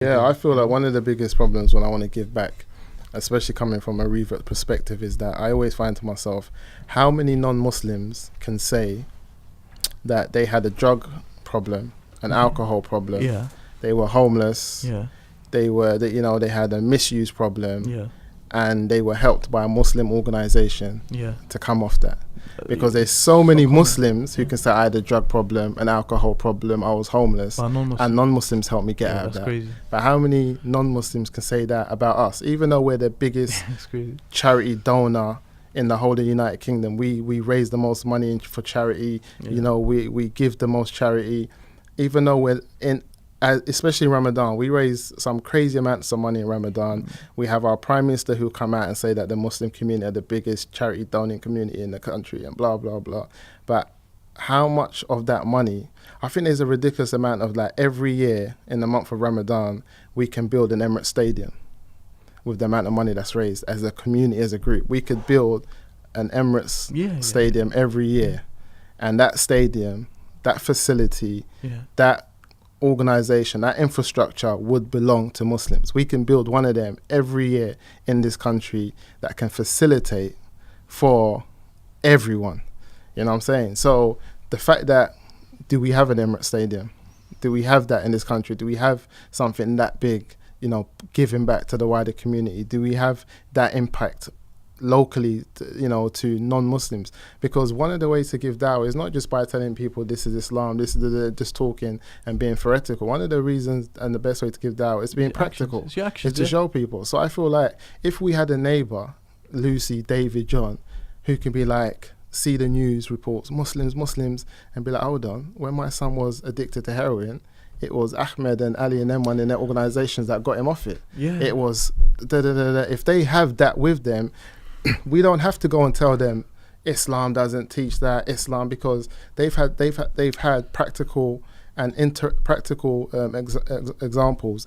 Yeah, I feel like one of the biggest problems when I want to give back, especially coming from a revert perspective, is that I always find to myself, how many non-Muslims can say that they had a drug problem, an alcohol problem, Yeah, they were homeless, yeah, they had a misuse problem, yeah, and they were helped by a Muslim organization yeah. to come off that. Because there's so many common. Muslims who Yeah. can say I had a drug problem, an alcohol problem, I was homeless, But and non-Muslims helped me get yeah, out of that's that. crazy. But how many non-Muslims can say that about us? Even though we're the biggest That's crazy. charity donor in the whole of the United Kingdom, we raise the most money for charity. Yeah. You know, we give the most charity. Even though we're in, especially in Ramadan, we raise some crazy amounts of money in Ramadan. We have our Prime Minister who come out and say that the Muslim community are the biggest charity donating community in the country and blah, blah, blah. But how much of that money, I think there's a ridiculous amount of, like, every year in the month of Ramadan, we can build an Emirates Stadium with the amount of money that's raised as a community, as a group. We could build an Emirates Stadium every year. And that stadium, that facility, that organization, that infrastructure would belong to Muslims. We can build one of them every year in this country that can facilitate for everyone. You know what I'm saying? So the fact that, do we have an Emirates Stadium? Do we have that in this country? Do we have something that big, giving back to the wider community? Do we have that impact locally, to non-Muslims? Because one of the ways to give dawah is not just by telling people this is Islam, this is just talking and being theoretical. One of the reasons and the best way to give dawah is being practical. It's to show people. So I feel like if we had a neighbor, Lucy, David, John, who can be like, see the news reports, Muslims, and be like, hold on, when my son was addicted to heroin, it was Ahmed and Ali and them one in their organizations that got him off it. Yeah. It was If they have that with them, we don't have to go and tell them Islam doesn't teach that, Islam, because they've had practical and practical examples